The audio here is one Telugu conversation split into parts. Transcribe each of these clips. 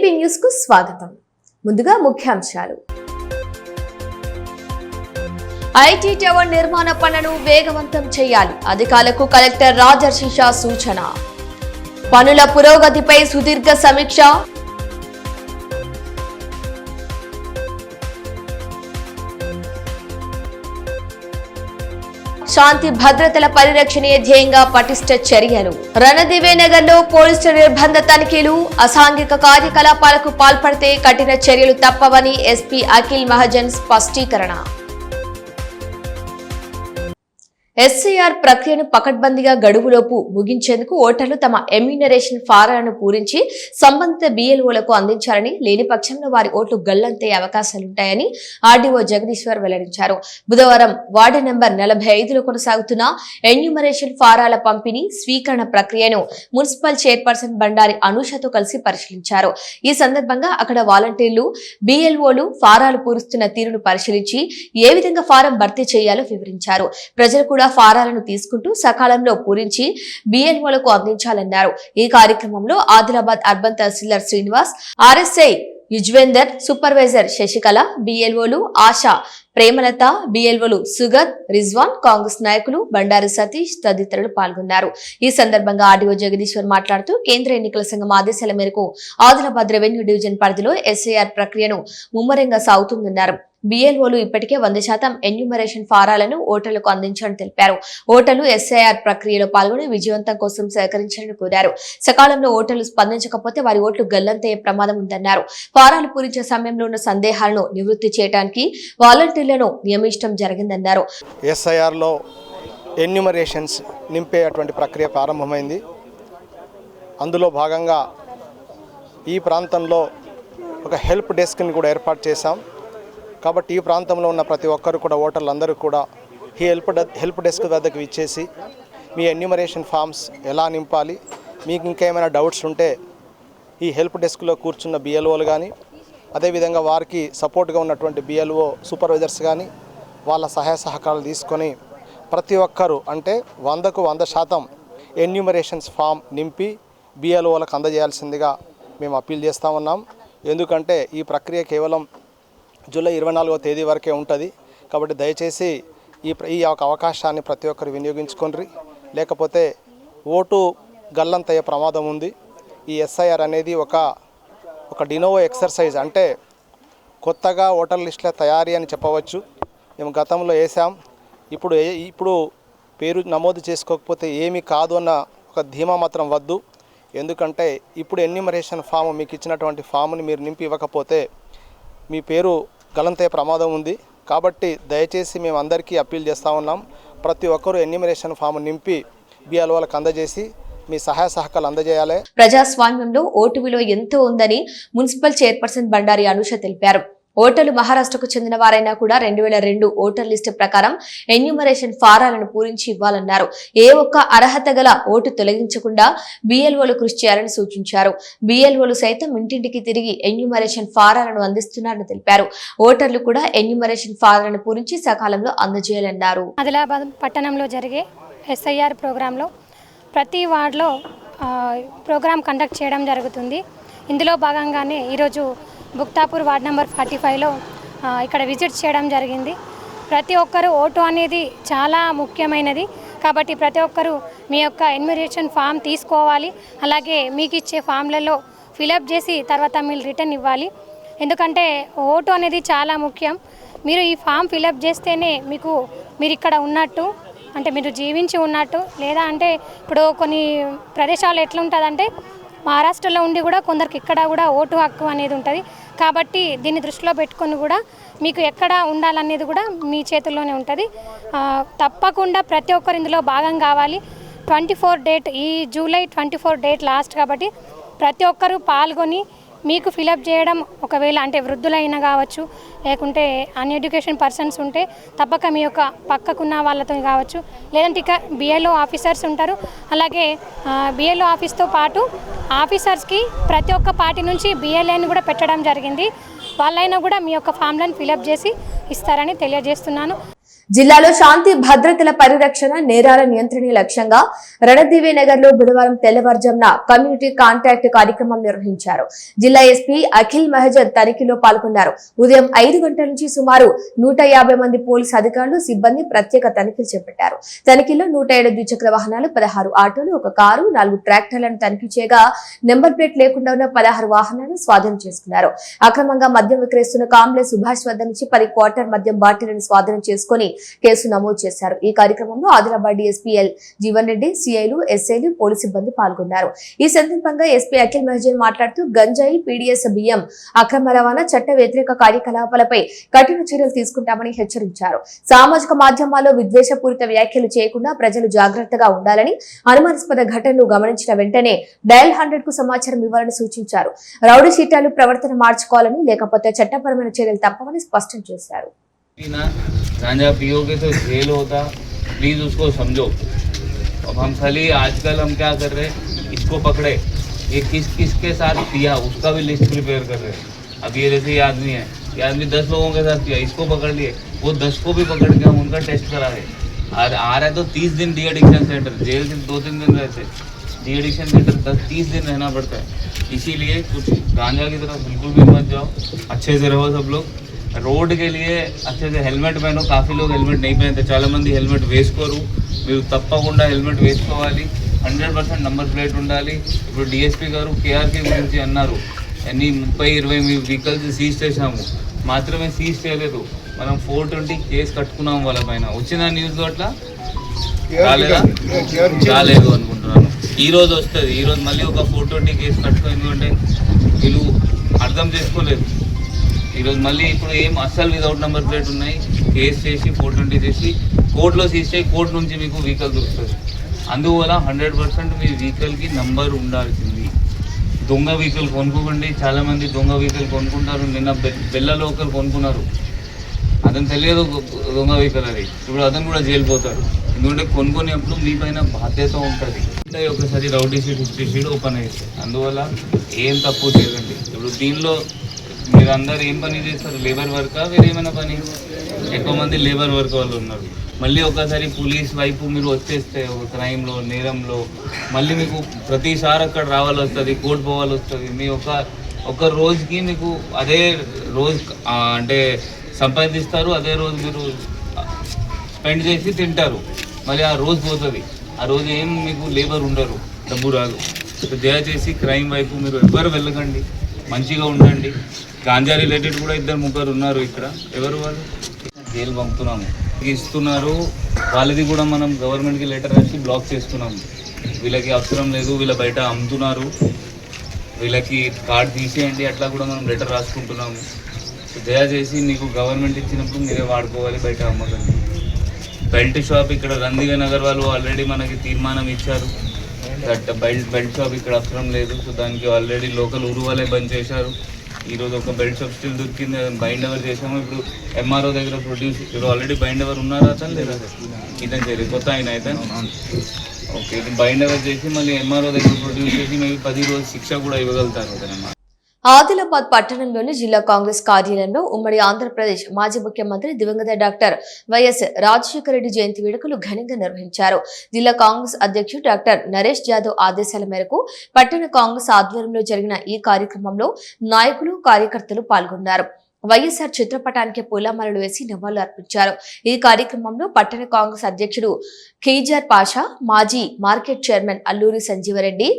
ఏపీ న్యూస్ కు స్వాగతం. ముందుగా ముఖ్యాంశాలు. ఐటీ టవర్ నిర్మాణ పనులను వేగవంతం చేయాలి. అధికారులకు కలెక్టర్ రాజర్షి షా సూచన. పనుల పురోగతిపై సుదీర్ఘ సమీక్ష. శాంతి భద్రతల పరిరక్షణే ధ్యేయంగా పటిష్ట చర్యలు. రణదివేనగర్ లో పోలీసుల నిర్బంధ తనిఖీలు. అసాంఘిక కార్యకలాపాలకు పాల్పడితే కఠిన చర్యలు తప్పవని ఎస్పీ అఖిల్ మహాజన్ స్పష్టీకరణ. ఎస్ఐఆర్ ప్రక్రియను పకడ్బందీగా గడువులోపు ముగించేందుకు ఓటర్లు తమ ఎమ్యూనరేషన్ ఫారాలను పూరించి సంబంధిత బిఎల్ఓలకు అందించాలని, లేని పక్షంలో వారి ఓట్లు గల్లంతే అవకాశాలుంటాయని ఆర్డీఓ జగదీశ్వర్ వెల్లడించారు. బుధవారం వార్డు నెంబర్ 45లో కొనసాగుతున్న ఎన్యూమరేషన్ ఫారాల పంపిణీ స్వీకరణ ప్రక్రియను మున్సిపల్ చైర్పర్సన్ బండారి అనూషతో కలిసి పరిశీలించారు. ఈ సందర్భంగా అక్కడ వాలంటీర్లు, బిఎల్ఓలు ఫారాలు పూరిస్తున్న తీరును పరిశీలించి ఏ విధంగా ఫారం భర్తీ చేయాలో వివరించారు. ప్రజలు కూడా ఫారాలను తీసుకుంటూ సకాలంలో పూరించి బిఎల్ఓలకు అందించాలన్నారు. ఈ కార్యక్రమంలో ఆదిలాబాద్ అర్బన్ తహసీల్దార్ శ్రీనివాస్, ఆర్ఎస్ఐ యుజ్వేందర్, సూపర్వైజర్ శశికళ, బిఎల్ఓలు ఆశా, ప్రేమలత, బిఎల్ఓలు సుగత్, రిజ్వాన్, కాంగ్రెస్ నాయకులు బండారి సతీష్ తదితరులు పాల్గొన్నారు. ఈ సందర్భంగా ఆర్డీఓ జగదీశ్వర్ మాట్లాడుతూ కేంద్ర ఎన్నికల సంఘం ఆదేశాల మేరకు ఆదిలాబాద్ రెవెన్యూ డివిజన్ పరిధిలో ఎస్ఐఆర్ ప్రక్రియను ముమ్మరంగా సాగుతుందన్నారు. బిఎల్ఓలు ఇప్పటికే 100% ఎన్యూమరేషన్ ఫారాలను ఓటర్లకు అందించాలని తెలిపారు. ఓటర్లు ఎస్ఐఆర్ ప్రక్రియలో పాల్గొని విజయవంతం కోసం సహకరించాలని కోరారు. సకాలంలో ఓటర్లు స్పందించకపోతే వారి ఓట్లు గల్లంతయ్యే ప్రమాదం ఉందన్నారు. ఫారాలు పూరించే సమయంలో ఉన్న సందేహాలను నివృత్తి చేయడానికి వాలంటీర్లను నియమించడం జరిగిందన్నారు. ఎస్ఐఆర్ లో ఎన్యూమరేషన్స్ నింపేటువంటి ప్రక్రియ ప్రారంభమైంది. అందులో భాగంగా ఈ ప్రాంతంలో ఒక హెల్ప్ డెస్క్ని కూడా ఏర్పాటు చేశాం. కాబట్టి ఈ ప్రాంతంలో ఉన్న ప్రతి ఒక్కరు కూడా, ఓటర్లందరూ కూడా ఈ హెల్ప్ డెస్క్ వద్దకు ఇచ్చేసి మీ ఎన్యూమరేషన్ ఫామ్స్ ఎలా నింపాలి, మీకు ఇంకేమైనా డౌట్స్ ఉంటే ఈ హెల్ప్ డెస్క్లో కూర్చున్న బిఎల్ఓలు కానీ, అదేవిధంగా వారికి సపోర్ట్గా ఉన్నటువంటి బిఎల్ఓ సూపర్వైజర్స్ కానీ వాళ్ళ సహాయ సహకారాలు తీసుకొని ప్రతి ఒక్కరూ అంటే 100కు 100% ఎన్యూమరేషన్స్ ఫామ్ నింపి బిఎల్ఓలకు అందజేయాల్సిందిగా మేము అప్పీల్ చేస్తూ ఉన్నాం. ఎందుకంటే ఈ ప్రక్రియ కేవలం జూలై 24వ తేదీ వరకే ఉంటుంది. కాబట్టి దయచేసి ఈ అవకాశాన్ని ప్రతి ఒక్కరు వినియోగించుకోండి. లేకపోతే ఓటు గల్లంతయ్యే ప్రమాదం ఉంది. ఈ ఎస్ఐఆర్ అనేది ఒక డినోవో ఎక్సర్సైజ్, అంటే కొత్తగా ఓటర్ లిస్టుల తయారీ అని చెప్పవచ్చు. మేము గతంలో వేసాం, ఇప్పుడు పేరు నమోదు చేసుకోకపోతే ఏమీ కాదు అన్న ఒక ధీమా మాత్రం వద్దు. ఎందుకంటే ఇప్పుడు ఎన్యూమరేషన్ ఫామ్ మీకు ఇచ్చినటువంటి ఫామ్ని మీరు నింపి ఇవ్వకపోతే మీ పేరు గల్లంతయ్యే ప్రమాదం ఉంది. కాబట్టి దయచేసి మేము అందరికీ అప్పీల్ చేస్తూ ఉన్నాం, ప్రతి ఒక్కరూ ఎన్యూమరేషన్ ఫామ్ నింపి బిఎల్ఓలకు అందజేసి మీ సహాయ సహకారాలు అందజేయాలి. ప్రజాస్వామ్యంలో ఓటు విలువ ఎంతో ఉందని మున్సిపల్ చైర్పర్సన్ బండారి అనూష తెలిపారు. ఓటర్లు మహారాష్ట్రకు చెందిన వారైనా కూడా 2002 ఓటర్ లిస్టు ప్రకారం ఎన్యూమరేషన్ ఫారాలను పూరించి ఇవ్వాలన్నారు. ఏ ఒక్క అర్హత గల ఓటు తొలగించకుండా బిఎల్ఓలు కృషి చేయాలని సూచించారు. బిఎల్ఓలు సైతం ఇంటింటికి తిరిగి ఎన్యూమరేషన్ ఫారాలను అందిస్తున్నారని తెలిపారు. ఓటర్లు కూడా ఎన్యూమరేషన్ ఫారాలను పూరించి సకాలంలో అందజేయాలన్నారు. ఆదిలాబాద్ పట్టణంలో జరిగే ఎస్ఐఆర్ ప్రోగ్రాంలో ప్రతి వార్డులో ప్రోగ్రాం కండక్ట్ చేయడం జరుగుతుంది. ఇందులో భాగంగానే ఈరోజు బుక్తాపూర్ వార్డ్ నెంబర్ 45లో ఇక్కడ విజిట్ చేయడం జరిగింది. ప్రతి ఒక్కరూ ఓటు అనేది చాలా ముఖ్యమైనది. కాబట్టి ప్రతి ఒక్కరూ మీ యొక్క ఎన్యూమరేషన్ ఫామ్ తీసుకోవాలి. అలాగే మీకు ఇచ్చే ఫామ్లలో ఫిలప్ చేసి తర్వాత మీరు రిటర్న్ ఇవ్వాలి. ఎందుకంటే ఓటు అనేది చాలా ముఖ్యం. మీరు ఈ ఫామ్ ఫిలప్ చేస్తేనే మీరు ఇక్కడ ఉన్నట్టు, అంటే మీరు జీవించి ఉన్నట్టు. లేదా అంటే ఇప్పుడు కొన్ని ప్రదేశాలు ఎట్లుంటుందంటే మహారాష్ట్రలో ఉండి కూడా కొందరికి ఇక్కడ కూడా ఓటు హక్కు అనేది ఉంటుంది. కాబట్టి దీన్ని దృష్టిలో పెట్టుకొని కూడా మీకు ఎక్కడ ఉండాలనేది కూడా మీ చేతుల్లోనే ఉంటుంది. తప్పకుండా ప్రతి ఒక్కరు ఇందులో భాగం కావాలి. 24 డేట్, ఈ జూలై 24 డేట్ లాస్ట్. కాబట్టి ప్రతి ఒక్కరూ పాల్గొని మీకు ఫిలప్ చేయడం, ఒకవేళ అంటే వృద్ధులైనా కావచ్చు, లేకుంటే అన్ఎడ్యుకేషన్ పర్సన్స్ ఉంటే తప్పక మీ యొక్క పక్కకున్న వాళ్ళతో కావచ్చు, లేదంటే ఇక బిఎల్ఓ ఆఫీసర్స్ ఉంటారు. అలాగే బిఎల్ఓ ఆఫీస్తో పాటు ఆఫీసర్స్కి ప్రతి ఒక్క పార్టీ నుంచి బిఎల్ఏని కూడా పెట్టడం జరిగింది. వాళ్ళైనా కూడా మీ యొక్క ఫామ్లను ఫిలప్ చేసి ఇస్తారని తెలియజేస్తున్నాను. జిల్లాలో శాంతి భద్రతల పరిరక్షణ నేరాల నియంత్రణ లక్ష్యంగా రణదివే నగర్ లో బుధవారం తెల్లవారుజామున కమ్యూనిటీ కాంటాక్ట్ కార్యక్రమం నిర్వహించారు. జిల్లా ఎస్పీ అఖిల్ మహజన్ తనిఖీలో పాల్గొన్నారు. ఉదయం 5 గంటల నుంచి సుమారు 150 మంది పోలీసు అధికారులు సిబ్బంది ప్రత్యేక తనిఖీలు చేపట్టారు. తనిఖీలో 107 ద్విచక్ర వాహనాలు, 16 ఆటోలు, 1 కారు, 4 ట్రాక్టర్లను తనిఖీ చేయగా నెంబర్ ప్లేట్ లేకుండా ఉన్న 16 వాహనాలను స్వాధీనం చేసుకున్నారు. అక్రమంగా మద్యం విక్రయిస్తున్న కాంబ్లే సుభాష్ వద్ద నుంచి 10 క్వార్టర్ మద్యం బాటిళ్లను స్వాధీనం చేసుకుని కేసు నమోదు చేశారు. ఈ కార్యక్రమంలో ఆదిలాబాద్ డీఎస్పీ ఎల్ జీవన్ రెడ్డి, సిఐలు, ఎస్ఐలు, పోలీసు సిబ్బంది పాల్గొన్నారు. ఈ సందర్భంగా ఎస్పీ అఖిల్ మహజన్ మాట్లాడుతూ గంజాయి, పీడీఎస్ బియ్యం అక్రమ రవాణా, చట్ట వ్యతిరేక కార్యకలాపాలపై కఠిన చర్యలు తీసుకుంటామని హెచ్చరించారు. సామాజిక మాధ్యమాల్లో విద్వేషపూరిత వ్యాఖ్యలు చేయకుండా ప్రజలు జాగ్రత్తగా ఉండాలని, అనుమానాస్పద ఘటనలు గమనించిన వెంటనే డయల్ 100 కు సమాచారం ఇవ్వాలని సూచించారు. రౌడీ షీటాలు ప్రవర్తన మార్చుకోవాలని, లేకపోతే చట్టపరమైన చర్యలు తప్పవని స్పష్టం చేశారు. गांजा पियोगे तो जेल होता, प्लीज़ उसको समझो. अब हम खाली आजकल हम क्या कर रहे हैं, इसको पकड़े, ये किस के साथ पिया उसका भी लिस्ट प्रिपेयर कर रहे हैं. अब ये जैसे ये आदमी है, ये आदमी 10 लोगों के साथ पिया, इसको पकड़ लिए, वो 10 को भी पकड़ के हम उनका टेस्ट करा रहे. और आ रहा है तो 30 दिन डी एडिक्शन सेंटर, जेल से 2-3 दिन रहते, डी एडिक्शन सेंटर 10-30 दिन रहना पड़ता है. इसीलिए कुछ गांजा की तरफ बिल्कुल भी मत जाओ, अच्छे से रहो सब लोग. రోడ్ के लिए अच्छे से హెల్మెట్ పైన కాఫీ లోग హెల్మెట్ नहीं पहनते, చాలా మంది హెల్మెట్ వేసుకోరు. మీరు తప్పకుండా హెల్మెట్ వేసుకోవాలి. 100% నంబర్ ప్లేట్ ఉండాలి. ఇప్పుడు డిఎస్పీ గారు కేఆర్కే గురించి అన్నారు, అన్ని 30-20 వెహికల్స్ సీజ్ చేశాము. మాత్రమే సీజ్ చేయలేదు, మనం 420 కేసు కట్టుకున్నాము వాళ్ళ పైన. వచ్చిన న్యూస్ అట్లా రాలేదు అనుకుంటున్నాను. ఈరోజు వస్తుంది, ఈరోజు మళ్ళీ ఒక 420 కేసు కట్టుకో. ఎందుకంటే వీళ్ళు అర్థం చేసుకోలేదు. ఈరోజు మళ్ళీ ఇప్పుడు ఏం అస్సలు వితౌట్ నెంబర్ ప్లేట్ ఉన్నాయి, కేసు చేసి 420 చేసి కోర్టులో సీజ్ చేసి కోర్టు నుంచి మీకు వెహికల్ దొరుకుతుంది. అందువల్ల 100% మీ వెహికల్కి నంబర్ ఉండాల్సింది. దొంగ వెహికల్ కొనుక్కోకండి. చాలామంది దొంగ వెహికల్ కొనుక్కుంటారు. నిన్న బెల్లలో ఒకరు కొనుక్కున్నారు, అతను తెలియదు దొంగ వెహికల్ అది. ఇప్పుడు అతను కూడా జైలు పోతారు. ఎందుకంటే కొనుక్కునేప్పుడు మీ పైన బాధ్యత ఉంటుంది. ఒకసారి rowdy sheet, history sheet open అవుతుంది. అందువల్ల ఏం తప్పు చేయకండి. ఇప్పుడు దీనిలో మీరు అందరు ఏం పని చేస్తారు, లేబర్ వర్కా వేరే ఏమైనా పని? ఎక్కువ మంది లేబర్ వర్క్ వాళ్ళు ఉన్నారు. మళ్ళీ ఒకసారి పోలీస్ వైపు మీరు వచ్చేస్తే క్రైమ్లో, నేరంలో మళ్ళీ మీకు ప్రతిసారి అక్కడ రావాలి వస్తుంది, కోర్టు పోవాలి వస్తుంది. మీ ఒక రోజుకి మీకు అదే రోజు అంటే సంపాదిస్తారు, అదే రోజు మీరు స్పెండ్ చేసి తింటారు. మళ్ళీ ఆ రోజు పోతుంది. ఆ రోజు ఏం మీకు లేబర్ ఉండరు, డబ్బు రాదు. దయచేసి క్రైమ్ వైపు మీరు ఎవ్వరు వెళ్ళకండి, మంచిగా ఉండండి. గాంజా రిలేటెడ్ కూడా 2-3 ఉన్నారు ఇక్కడ. ఎవరు వాళ్ళు? జైలు పంపుతున్నాము, ఇస్తున్నారు. వాళ్ళది కూడా మనం గవర్నమెంట్కి లెటర్ రాసి బ్లాక్ చేస్తున్నాము. వీళ్ళకి అవసరం లేదు, వీళ్ళ బయట అమ్ముతున్నారు, వీళ్ళకి కార్డు తీసేయండి, అట్లా కూడా మనం లెటర్ రాసుకుంటున్నాము. దయచేసి మీకు గవర్నమెంట్ ఇచ్చినప్పుడు మీరే వాడుకోవాలి, బయట అమ్మకండి. బెల్ట్ షాప్ ఇక్కడ రందివే నగర్ వాళ్ళు ఆల్రెడీ మనకి తీర్మానం ఇచ్చారు, దట్ బెల్ట్ షాప్ ఇక్కడ అవసరం లేదు. సో దానికి ఆల్రెడీ లోకల్ ఊరు వాళ్ళే బంద్ చేశారు. ఈరోజు ఒక బెల్ట్ షాప్ స్టిల్ దొరికింది, బైండ్ ఎవర్ చేసాము. ఇప్పుడు ఎంఆర్ఓ దగ్గర ప్రొడ్యూస్, ఇప్పుడు ఆల్రెడీ బైండ్ ఎవర్ ఉన్నారా అతను లేదా? ఇతను చేరి కొత్త ఆయన అయితే ఓకే. ఇది బైండ్ ఎవర్ చేసి మళ్ళీ ఎంఆర్ఓ దగ్గర ప్రొడ్యూస్ చేసి మేబీ 10 రోజులు శిక్ష కూడా ఇవ్వగలుగుతారు అతను. ఆదిలాబాద్ పట్టణంలోని జిల్లా కాంగ్రెస్ కార్యాలయంలో ఉమ్మడి ఆంధ్రప్రదేశ్ మాజీ ముఖ్యమంత్రి దివంగత డాక్టర్ వైఎస్ రాజశేఖర రెడ్డి జయంతి వేడుకలు ఘనంగా నిర్వహించారు. జిల్లా కాంగ్రెస్ అధ్యక్షుడు డాక్టర్ నరేష్ యాదవ్ ఆదేశాల మేరకు పట్టణ కాంగ్రెస్ ఆధ్వర్యంలో జరిగిన ఈ కార్యక్రమంలో నాయకులు, కార్యకర్తలు పాల్గొన్నారు. వైఎస్ఆర్ చిత్రపటానికి పూలమాలలు వేసి నివాళులు అర్పించారు. ఈ కార్యక్రమంలో పట్టణ కాంగ్రెస్ అధ్యక్షుడు ఖీజార్ పాషా, మాజీ market chairman Alluri Sanjeevareddy,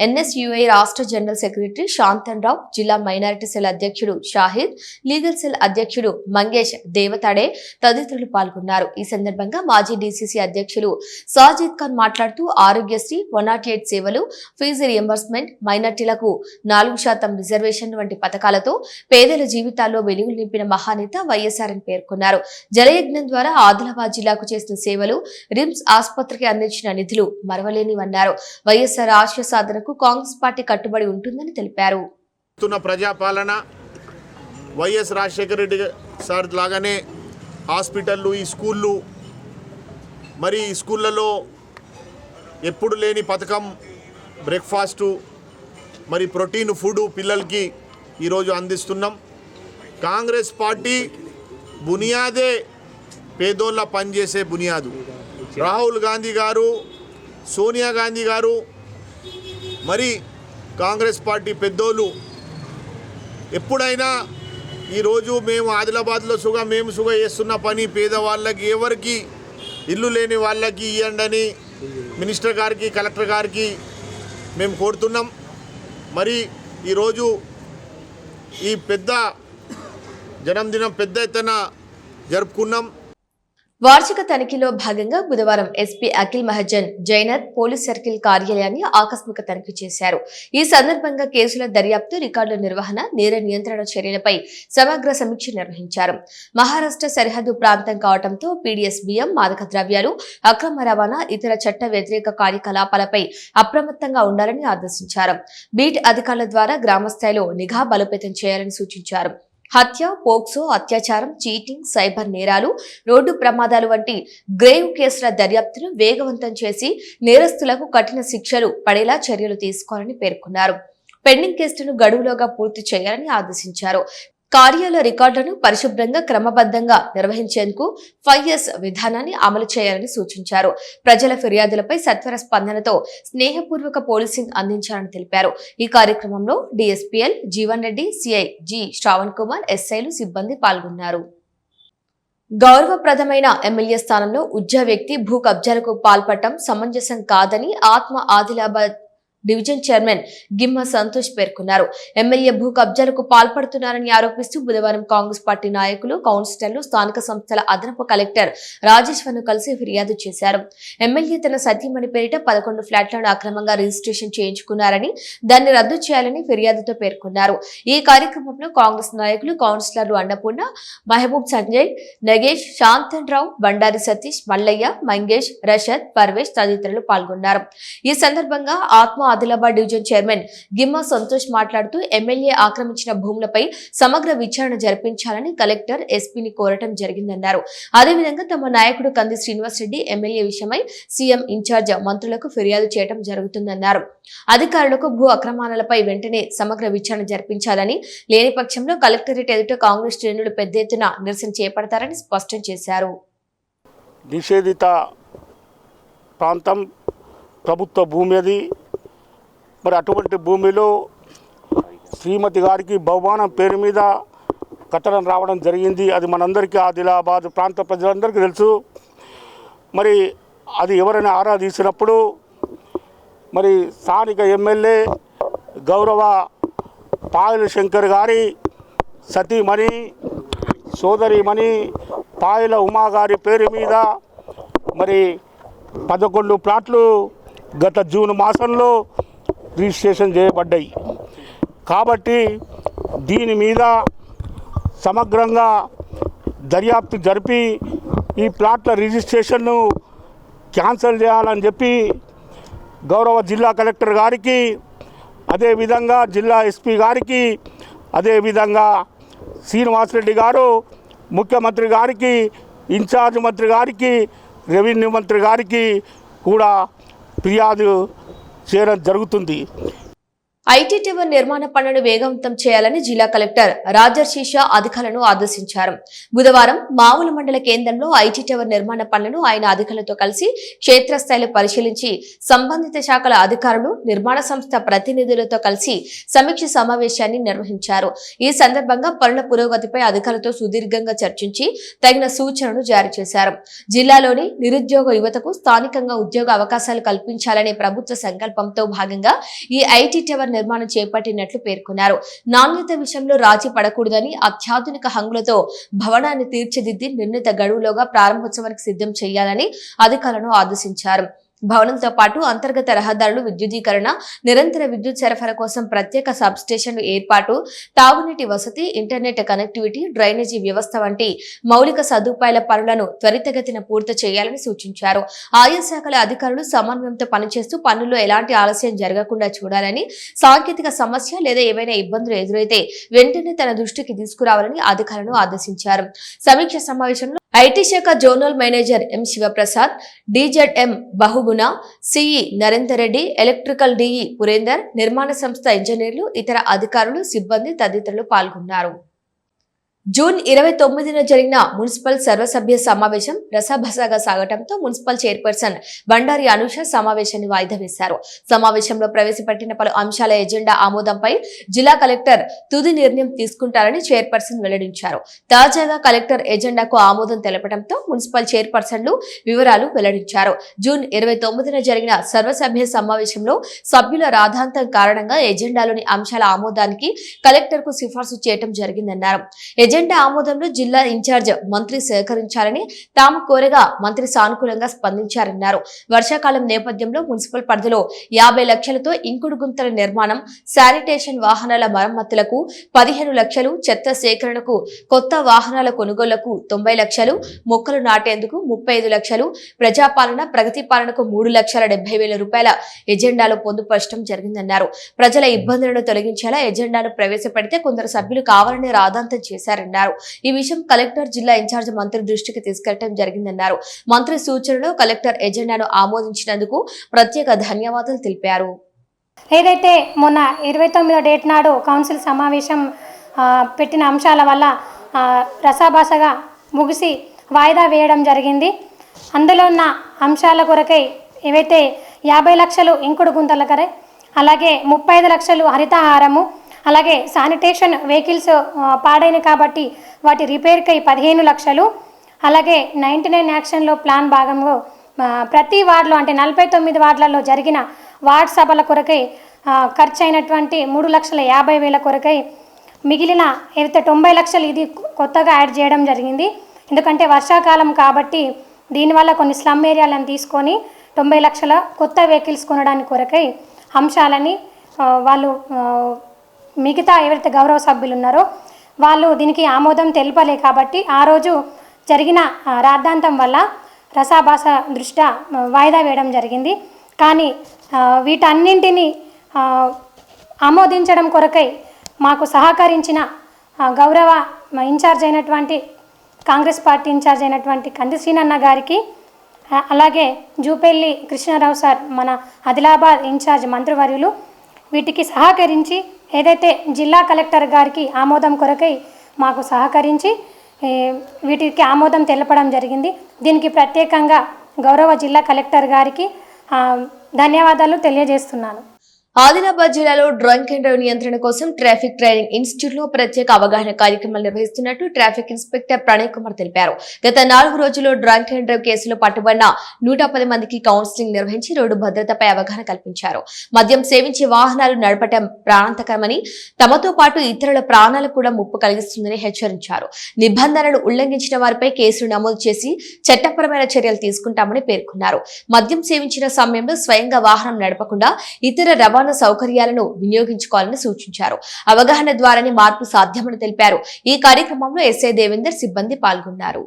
NSUI రాష్ట్ర జనరల్ సెక్రటరీ శాంతన్ రావు, జిల్లా మైనారిటీ సెల్ అధ్యక్షుడు షాహిద్, లీగల్ సెల్ అధ్యక్షుడు మంగేష్ దేవతాడే తదితరులు పాల్గొన్నారు. ఈ సందర్భంగా మాజీ డీసీసీ అధ్యక్షులు సాజిద్ ఖాన్ మాట్లాడుతూ ఆరోగ్యశ్రీ, 108 సేవలు, ఫీజు రియంబర్స్మెంట్, మైనార్టీలకు 4% రిజర్వేషన్ వంటి పథకాలతో పేదల జీవితాల్లో వెలుగులు నింపిన మహానేత వైఎస్ఆర్ అని పేర్కొన్నారు. జలయజ్ఞం ద్వారా ఆదిలాబాద్ జిల్లాకు చేసిన సేవలు, రిమ్స్ ఆసుపత్రికి అందించిన నిధులు మరవలేనివన్నారు. వైఎస్ఆర్ ఆశయ సాధనకు కాంగ్రెస్ పార్టీ కట్టుబడి ఉంటుందని తెలిపారు. ప్రజాపాలన వైఎస్ రాజశేఖర రెడ్డి సార్ లాగానే హాస్పిటళ్ళు, ఈ స్కూళ్ళు, మరి ఈ స్కూళ్ళలో ఎప్పుడు లేని పథకం బ్రేక్ఫాస్టు, మరి ప్రోటీన్ ఫుడ్ పిల్లలకి ఈరోజు అందిస్తున్నాం. కాంగ్రెస్ పార్టీ బునియాదే పేదోళ్ళ పనిచేసే బునియాదు. రాహుల్ గాంధీ గారు, సోనియా గాంధీ గారు, మరి కాంగ్రెస్ పార్టీ పెద్దోళ్ళు ఎప్పుడైనా ఈరోజు మేము ఆదిలాబాద్లో మేము చేస్తున్న పని పేదవాళ్ళకి, ఎవరికి ఇల్లు లేని వాళ్ళకి ఇవ్వండి మినిస్టర్ గారికి, కలెక్టర్ గారికి మేము కోరుతున్నాం. మరి ఈరోజు ఈ పెద్ద జన్మదినం పెద్ద ఎత్తున జరుపుకున్నాం. వార్షిక తనిఖీలో భాగంగా బుధవారం SP Akhil Mahajan Jainath police circle కార్యాలయాన్ని ఆకస్మిక తనిఖీ చేశారు. ఈ సందర్భంగా కేసుల దర్యాప్తు, రికార్డుల నిర్వహణ, నేర నియంత్రణ చర్యలపై సమగ్ర సమీక్ష నిర్వహించారు. మహారాష్ట్ర సరిహద్దు ప్రాంతం కావడంతో పీడీఎస్ బియ్యం, మాదక ద్రవ్యాలు, అక్రమ రవాణా, ఇతర చట్ట వ్యతిరేక కార్యకలాపాలపై అప్రమత్తంగా ఉండాలని ఆదేశించారు. బీట్ అధికారుల ద్వారా గ్రామస్థాయిలో నిఘా బలోపేతం చేయాలని సూచించారు. హత్య, పోక్సో, అత్యాచారం, చీటింగ్, సైబర్ నేరాలు, రోడ్డు ప్రమాదాలు వంటి గ్రేవ్ కేసుల దర్యాప్తును వేగవంతం చేసి నేరస్తులకు కఠిన శిక్షలు పడేలా చర్యలు తీసుకోవాలని పేర్కొన్నారు. పెండింగ్ కేసులను గడువులోగా పూర్తి చేయాలని ఆదేశించారు. కార్యాలయ రికార్డులను పరిశుభ్రంగా, క్రమబద్ధంగా నిర్వహించేందుకు 5S విధానాన్ని అమలు చేయాలని సూచించారు. ప్రజల ఫిర్యాదులపై సత్వర స్పందనతో స్నేహపూర్వక పోలీసింగ్ అందించాలని తెలిపారు. ఈ కార్యక్రమంలో డీఎస్పీఎల్ జీవన్ రెడ్డి, సిఐ జి శ్రావణ్ కుమార్, ఎస్ఐలు, సిబ్బంది పాల్గొన్నారు. గౌరవప్రదమైన ఎమ్మెల్యే స్థానంలో ఉజ్జా వ్యక్తి భూ కబ్జాలకు పాల్పడటం సమంజసం కాదని ఆదిలాబాద్ డివిజన్ చైర్మన్ గిమ్మ సంతోష్ పేర్కొన్నారు. ఎమ్మెల్యే భూ కబ్జాలకు పాల్పడుతున్నారని ఆరోపిస్తూ బుధవారం కాంగ్రెస్ పార్టీ నాయకులు, కౌన్సిలర్లు స్థానిక సంస్థల అదనపు కలెక్టర్ రాజేశ్వర్ను కలిసి ఫిర్యాదు చేశారు. ఎమ్మెల్యే తన సతీమణి పేరిట 11 ఫ్లాట్లను అక్రమంగా రిజిస్ట్రేషన్ చేయించుకున్నారని, దాన్ని రద్దు చేయాలని ఫిర్యాదుతో పేర్కొన్నారు. ఈ కార్యక్రమంలో కాంగ్రెస్ నాయకులు, కౌన్సిలర్లు అన్నపూర్ణ, మహబూబ్ సంజయ్, నగేష్, శాంతన్ రావు, బండారి సతీష్, మల్లయ్య, మంగేష్, రషద్, పర్వేష్ తదితరులు పాల్గొన్నారు. ఈ సందర్భంగా ఆదిలాబాద్ డివిజన్ చైర్మన్ గిమ్మ సంతోష్ మాట్లాడుతూ ఎమ్మెల్యే ఆక్రమించిన భూములపై సమగ్ర విచారణ జరిపించాలని కలెక్టర్, ఎస్పీని కోరటం జరిగిందన్నారు. అదేవిధంగా తమ నాయకుడు కంది శ్రీనివాసరెడ్డి ఎమ్మెల్యే విషయమై సీఎం ఇన్ఛార్జ్ మంత్రులకు ఫిర్యాదు చేయడం జరుగుతుందన్నారు. అధికారులకు భూ అక్రమాలపై వెంటనే సమగ్ర విచారణ జరిపించాలని, లేని పక్షంలో కలెక్టరేట్ ఎదుట కాంగ్రెస్ శ్రేణులు పెద్ద ఎత్తున నిరసన చేపడతారని స్పష్టం చేశారు. నిషేధిత ప్రాంతం ప్రభుత్వ భూమి అది. మరి అటువంటి భూమిలో శ్రీమతి గారికి బహుమానం పేరు మీద కట్టడం రావడం జరిగింది. అది మనందరికీ, ఆదిలాబాద్ ప్రాంత ప్రజలందరికీ తెలుసు. మరి అది ఎవరైనా ఆరా తీసినప్పుడు మరి స్థానిక ఎమ్మెల్యే గౌరవ పాయల శంకర్ గారి సతీమణి, సోదరిమణి పాయల ఉమా గారి పేరు మీద మరి 11 ప్లాట్లు గత జూన్ మాసంలో రిజిస్ట్రేషన్ చేయబడ్డాయి. కాబట్టి దీని మీద సమగ్రంగా దర్యాప్తు జరిపి ఈ ప్లాట్ల రిజిస్ట్రేషన్ను క్యాన్సిల్ చేయాలని చెప్పి గౌరవ జిల్లా కలెక్టర్ గారికి, అదేవిధంగా జిల్లా ఎస్పీ గారికి, అదేవిధంగా శ్రీనివాసరెడ్డి గారు ముఖ్యమంత్రి గారికి, ఇన్ఛార్జ్ మంత్రి గారికి, రెవెన్యూ మంత్రి గారికి కూడా ఫిర్యాదు చేయడం జరుగుతుంది. ఐటీ టవర్ నిర్మాణ పనులను వేగవంతం చేయాలని జిల్లా కలెక్టర్ రాజర్షిషా అధికారులను ఆదేశించారు. బుధవారం మావుల మండల కేంద్రంలో ఐటీ టవర్ నిర్మాణ పనులను ఆయన అధికారులతో కలిసి క్షేత్రస్థాయిలో పరిశీలించి సంబంధిత శాఖల అధికారులు, నిర్మాణ సంస్థ ప్రతినిధులతో కలిసి సమీక్ష సమావేశాన్ని నిర్వహించారు. ఈ సందర్భంగా పనుల పురోగతిపై అధికారులతో సుదీర్ఘంగా చర్చించి తగిన సూచనలు జారీ చేశారు. జిల్లాలోని నిరుద్యోగ యువతకు స్థానికంగా ఉద్యోగ అవకాశాలు కల్పించాలనే ప్రభుత్వ సంకల్పంతో భాగంగా ఈ ఐటీ టవర్ నిర్మాణం చేపట్టినట్లు పేర్కొన్నారు. నాణ్యత విషయంలో రాజీ పడకూడదని, అత్యాధునిక హంగులతో భవనాన్ని తీర్చిదిద్ది నిర్ణీత గడువులోగా ప్రారంభోత్సవానికి సిద్ధం చేయాలని అధికారులను ఆదేశించారు. భవనంతో పాటు అంతర్గత రహదారులు, విద్యుదీకరణ, నిరంతర విద్యుత్ సరఫరా కోసం ప్రత్యేక సబ్ స్టేషన్లు ఏర్పాటు, తాగునీటి వసతి, ఇంటర్నెట్ కనెక్టివిటీ, డ్రైనేజీ వ్యవస్థ వంటి మౌలిక సదుపాయాల పనులను త్వరితగతిన పూర్తి చేయాలని సూచించారు. ఆయా శాఖల అధికారులు సమన్వయంతో పనిచేస్తూ పనుల్లో ఎలాంటి ఆలస్యం జరగకుండా చూడాలని, సాంకేతిక సమస్య లేదా ఏవైనా ఇబ్బందులు ఎదురైతే వెంటనే తన దృష్టికి తీసుకురావాలని అధికారులను ఆదేశించారు. సమీక్ష సమావేశంలో ఐటీ శాఖ zonal manager M Shivaprasad, DZM Bahuguna, CE Narender Reddy, electrical DE Purender, నిర్మాణ సంస్థ ఇంజనీర్లు, ఇతర అధికారులు, సిబ్బంది తదితరులు పాల్గొన్నారు. జూన్ 29న జరిగిన మున్సిపల్ సర్వసభ్య సమావేశం రసాభసాగా సాగటంతో మున్సిపల్ చైర్పర్సన్ బండారి అనూష సమావేశాన్ని వాయిదా వేశారు. సమావేశంలో ప్రవేశపెట్టిన పలు అంశాల ఎజెండా ఆమోదంపై జిల్లా కలెక్టర్ తుది నిర్ణయం తీసుకుంటారని చైర్పర్సన్ వెల్లడించారు. తాజాగా కలెక్టర్ ఎజెండాకు ఆమోదం తెలపడంతో మున్సిపల్ చైర్పర్సన్లు వివరాలు వెల్లడించారు. జూన్ 29న జరిగిన సర్వసభ్య సమావేశంలో సభ్యుల రాద్ధాంతం కారణంగా ఎజెండాలోని అంశాల ఆమోదానికి కలెక్టర్ కు సిఫార్సు చేయడం జరిగిందన్నారు. ఎజెండా ఆమోదంలో జిల్లా ఇన్ఛార్జ్ మంత్రి సహకరించాలని తాము కోరగా మంత్రి సానుకూలంగా స్పందించారన్నారు. వర్షాకాలం నేపథ్యంలో మున్సిపల్ పరిధిలో 50 లక్షలతో ఇంకుడు గుంతల నిర్మాణం, శానిటేషన్ వాహనాల మరమ్మతులకు 15 లక్షలు, చెత్త సేకరణకు, కొత్త వాహనాల కొనుగోలుకు 90 లక్షలు, మొక్కలు నాటేందుకు 35 లక్షలు, ప్రజాపాలన, ప్రగతి పాలనకు 3,70,000 రూపాయల ఎజెండాలో పొందుపరచడం జరిగిందన్నారు. ప్రజల ఇబ్బందులను తొలగించేలా ఎజెండాను ప్రవేశపెడితే కొందరు సభ్యులు కావాలని రాద్ధాంతం చేశారన్నారు. ఈ విషయం కలెక్టర్, జిల్లా ఇన్ఛార్జ్ మంత్రి దృష్టికి తీసుకెళ్లడం జరిగిందన్నారు. మంత్రి సూచనలో కలెక్టర్ ఎజెండాను ఆమోదించినందుకు ప్రత్యేక ధన్యవాదాలు తెలిపారు. ఏదైతే మొన్న 29వ డేట్ నాడు కౌన్సిల్ సమావేశం పెట్టిన అంశాల వల్ల రసాభాసగా ముగిసి వాయిదా వేయడం జరిగింది. అందులో ఉన్న అంశాల కొరకై ఏవైతే 50 లక్షలు ఇంకుడు గుంతలకరై, అలాగే 35 లక్షలు హరితహారము, అలాగే శానిటేషన్ వెహికల్స్ పాడైన కాబట్టి వాటి రిపేర్కై 15 లక్షలు, అలాగే 99 యాక్షన్లో ప్లాన్ భాగంలో ప్రతి వార్డులో అంటే 49 వార్డులలో జరిగిన వార్డ్ సభల కొరకై ఖర్చు అయినటువంటి 3,50,000 కొరకై మిగిలిన ఏదైతే 90 లక్షలు ఇది కొత్తగా యాడ్ చేయడం జరిగింది. ఎందుకంటే వర్షాకాలం కాబట్టి దీనివల్ల కొన్ని స్లమ్ ఏరియాలను తీసుకొని 90 లక్షల కొత్త వెహికల్స్ కొనడానికి కొరకై అంశాలని వాళ్ళు మిగతా ఎవరైతే గౌరవ సభ్యులు ఉన్నారో వాళ్ళు దీనికి ఆమోదం తెలపలే కాబట్టి ఆ రోజు జరిగిన రాద్ధాంతం వల్ల రసాభాస దృష్ట్యా వాయిదా వేయడం జరిగింది. కానీ వీటన్నింటినీ ఆమోదించడం కొరకై మాకు సహకరించిన గౌరవ ఇన్ఛార్జ్ అయినటువంటి కాంగ్రెస్ పార్టీ ఇన్ఛార్జ్ అయినటువంటి కంది శ్రీనన్న గారికి, అలాగే జూపల్లి కృష్ణారావు సార్ మన ఆదిలాబాద్ ఇన్ఛార్జ్ మంత్రివర్యులు వీటికి సహకరించి ఏదైతే జిల్లా కలెక్టర్ గారికి ఆమోదం కొరకై మాకు సహకరించి వీటికి ఆమోదం తెలపడం జరిగింది. దీనికి ప్రత్యేకంగా గౌరవ జిల్లా కలెక్టర్ గారికి ధన్యవాదాలు తెలియజేస్తున్నాను. ఆదిలాబాద్ జిల్లాలో డ్రంక్ అండ్ డ్రైవ్ నియంత్రణ కోసం ట్రాఫిక్ ట్రైనింగ్ ఇన్స్టిట్యూట్ లో ప్రత్యేక అవగాహన కార్యక్రమాలు నిర్వహిస్తున్నట్టు ట్రాఫిక్ ఇన్స్పెక్టర్ ప్రణయ్ కుమార్ తెలిపారు. గత 4 రోజుల్లో డ్రంక్ అండ్ డ్రైవ్ కేసులో పట్టుబడిన 110 మందికి కౌన్సిలింగ్ నిర్వహించి రోడ్డు భద్రతపై అవగాహన కల్పించారు. మద్యం సేవించి వాహనాలు నడపటం ప్రాణాంతకరమని, తమతో పాటు ఇతరుల ప్రాణాలకు కూడా ముప్పు కలిగిస్తుందని హెచ్చరించారు. నిబంధనలు ఉల్లంఘించిన వారిపై కేసులు నమోదు చేసి చట్టపరమైన చర్యలు తీసుకుంటామని పేర్కొన్నారు. మద్యం సేవించిన సమయంలో స్వయంగా వాహనం నడపకుండా ఇతర రవాణా సౌకర్యాలను వినియోగించుకోవాలని సూచించారు. అవగాహన ద్వారానే మార్పు సాధ్యమని తెలిపారు. ఈ కార్యక్రమంలో ఎస్ఐ దేవేందర్ సిబ్బంది పాల్గొన్నారు.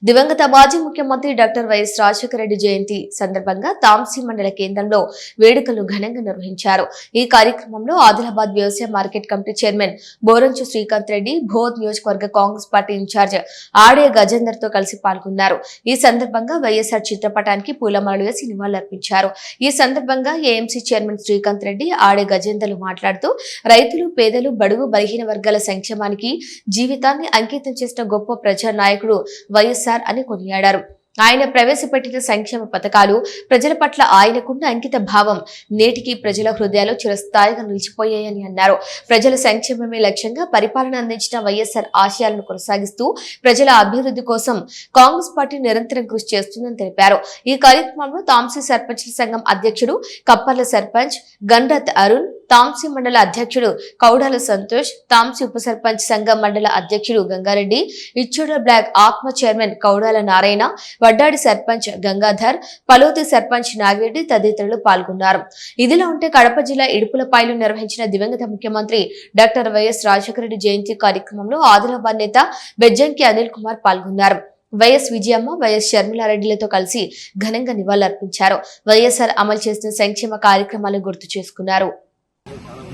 దివంగత మాజీ ముఖ్యమంత్రి డాక్టర్ వైఎస్ రాజశేఖర రెడ్డి జయంతి సందర్భంగా తాంసీ మండల కేంద్రంలో వేడుకలు ఘనంగా నిర్వహించారు. ఈ కార్యక్రమంలో ఆదిలాబాద్ వ్యవసాయ market committee chairman Boranchu Srikanth Reddy, Boath నియోజకవర్గ కాంగ్రెస్ పార్టీ ఇన్ఛార్జ్ ఆడే గజేందర్ తో కలిసి పాల్గొన్నారు. ఈ సందర్భంగా వైఎస్ఆర్ చిత్రపటానికి పూలమాలలు వేసి నివాళులర్పించారు. ఈ సందర్భంగా ఏఎంసీ చైర్మన్ శ్రీకాంత్ రెడ్డి, ఆడే గజేందర్లు మాట్లాడుతూ రైతులు, పేదలు, బడుగు బలహీన వర్గాల సంక్షేమానికి జీవితాన్ని అంకితం చేసిన గొప్ప ప్రజా నాయకుడు వైఎస్ఆర్ అని కొనియాడారు. ఆయన ప్రవేశపెట్టిన సంక్షేమ పథకాలు, ప్రజల పట్ల ఆయనకున్న అంకిత భావం నేటికి ప్రజల హృదయాల్లో చిరస్థాయిగా నిలిచిపోయాయని అన్నారు. ప్రజల సంక్షేమమే లక్ష్యంగా పరిపాలన అందించిన వైఎస్ఆర్ ఆశయాలను కొనసాగిస్తూ ప్రజల అభివృద్ధి కోసం కాంగ్రెస్ పార్టీ నిరంతరం కృషి చేస్తుందని తెలిపారు. ఈ కార్యక్రమంలో తాంసీ సర్పంచ్ సంఘం అధ్యక్షుడు కప్పర్ల సర్పంచ్ గండ్రత్ అరుణ్, తాంసీ మండల అధ్యక్షుడు కౌడాల సంతోష్, తాంసీ ఉప సర్పంచ్ సంఘం మండల అధ్యక్షుడు గంగారెడ్డి, ఇచ్చోడ బ్లాక్ ఆత్మ చైర్మన్ కౌడాల నారాయణ, వడ్డాడి సర్పంచ్ గంగాధర్, పలోతి సర్పంచ్ నాగిరెడ్డి తదితరులు పాల్గొన్నారు. ఇదిలా ఉంటే కడప జిల్లా ఇడుపులపాయలో నిర్వహించిన దివంగత ముఖ్యమంత్రి డాక్టర్ వైఎస్ రాజశేఖర రెడ్డి జయంతి కార్యక్రమంలో ఆదిలాబాద్ నేత బెజ్జంకి అనిల్ కుమార్ పాల్గొన్నారు. వైఎస్ విజయమ్మ, వైఎస్ షర్మిలారెడ్డిలతో కలిసి ఘనంగా నివాళులర్పించారు. వైఎస్ఆర్ అమలు చేసిన సంక్షేమ కార్యక్రమాలను గుర్తు చేసుకున్నారు.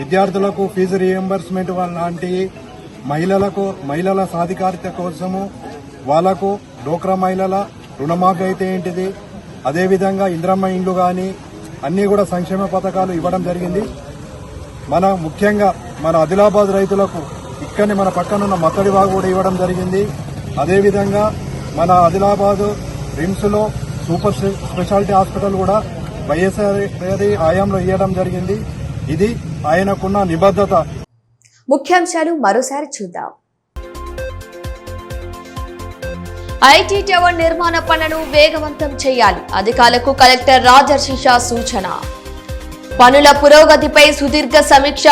విద్యార్థులకు ఫీజు రీఎంబర్స్మెంట్ లాంటి మహిళల సాధికారిత కోసము వాళ్లకు డోక్రా మహిళల రుణమాఫీ అయితే ఏంటిది, అదేవిధంగా ఇంద్రమ్మ ఇండ్లు కానీ అన్నీ కూడా సంక్షేమ పథకాలు ఇవ్వడం జరిగింది. ముఖ్యంగా మన ఆదిలాబాద్ రైతులకు ఇక్కడనే మన పక్కనున్న మత్తడి వాగు కూడా ఇవ్వడం జరిగింది. అదేవిధంగా మన ఆదిలాబాద్ రిమ్స్లో సూపర్ స్పెషాలిటీ హాస్పిటల్ కూడా వైఎస్ఆర్ హయాంలో ఇవ్వడం జరిగింది. ఇది ఆయనకున్న నిబద్ధత. ముఖ్యాంశాలు మరోసారి చూద్దాం. ఐటీ టవర్ నిర్మాణ పనులను వేగవంతం చేయాలి. అధికారులకు కలెక్టర్ రాజర్షిష సూచన. పనుల పురోగతిపై సుదీర్ఘ సమీక్ష.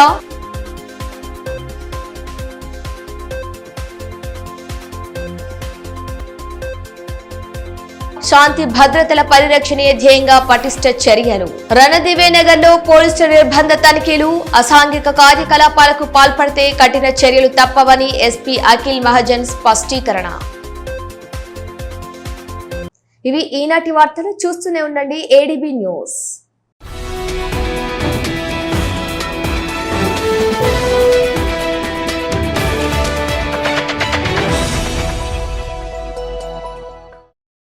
శాంతి భద్రతల పరిరక్షణే ధ్యేయంగా పటిష్ట చర్యలు. రణదివేనగర్ లో పోలీసుల నిర్బంధ తనిఖీలు. అసాంఘిక కార్యకలాపాలకు పాల్పడితే కఠిన చర్యలు తప్పవని ఎస్పీ అఖిల్ మహాజన్ స్పష్టీకరణ. ఇవి ఈనాటి వార్తలు. చూస్తూనే ఉండండి ఏడీబీ న్యూస్.